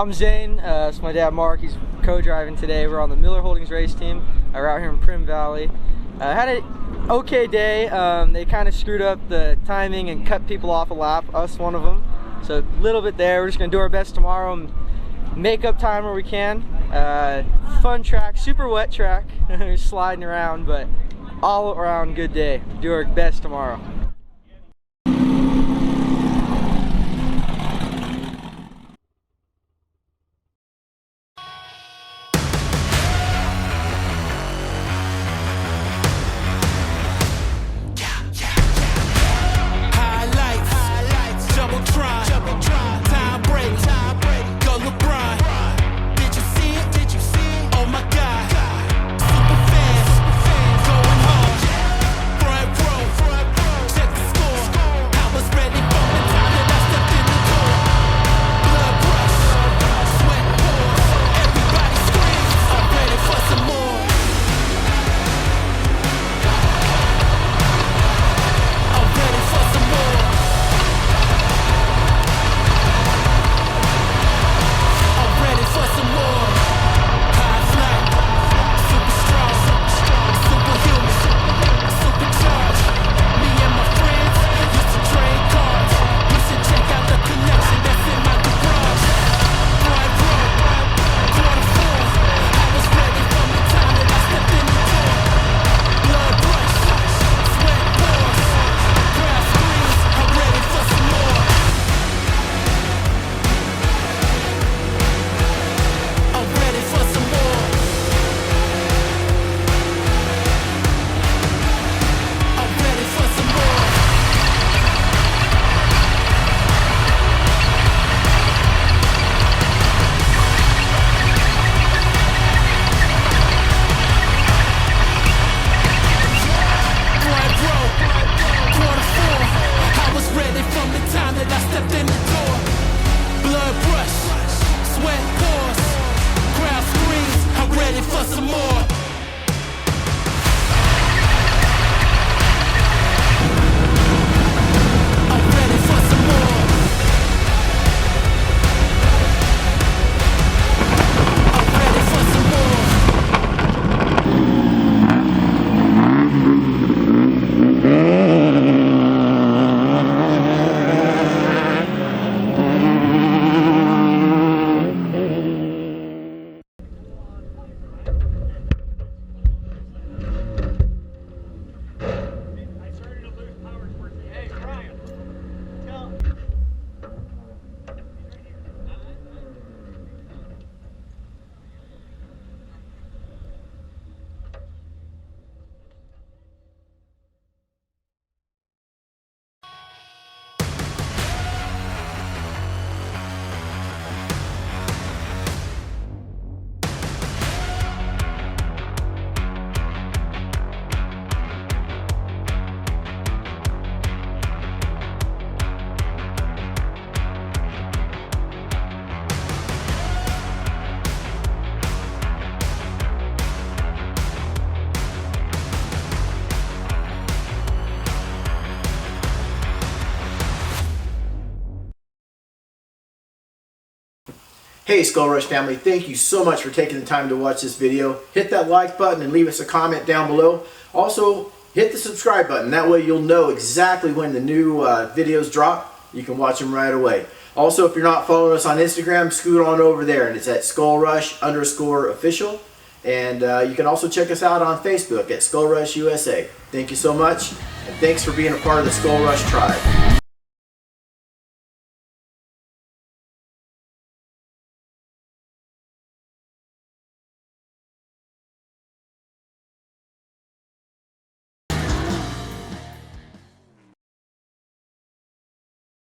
I'm Zane. It's my dad Mark. He's co-driving today. We're on the Miller Holdings race team. We're out here in Primm Valley. Had an okay day. They kind of screwed up the timing and cut people off a lap, us one of them. So a little bit there. We're just going to do our best tomorrow and make up time where we can. Fun track, super wet track. We're sliding around, but all around good day. Do our best tomorrow. Hey Skull Rush family, thank you so much for taking the time to watch this video. Hit that like button and leave us a comment down below. Also, hit the subscribe button. That way you'll know exactly when the new videos drop. You can watch them right away. Also, if you're not following us on Instagram, scoot on over there, and it's at SkullRush_official. And you can also check us out on Facebook at Skull Rush USA. Thank you so much, and thanks for being a part of the Skull Rush tribe.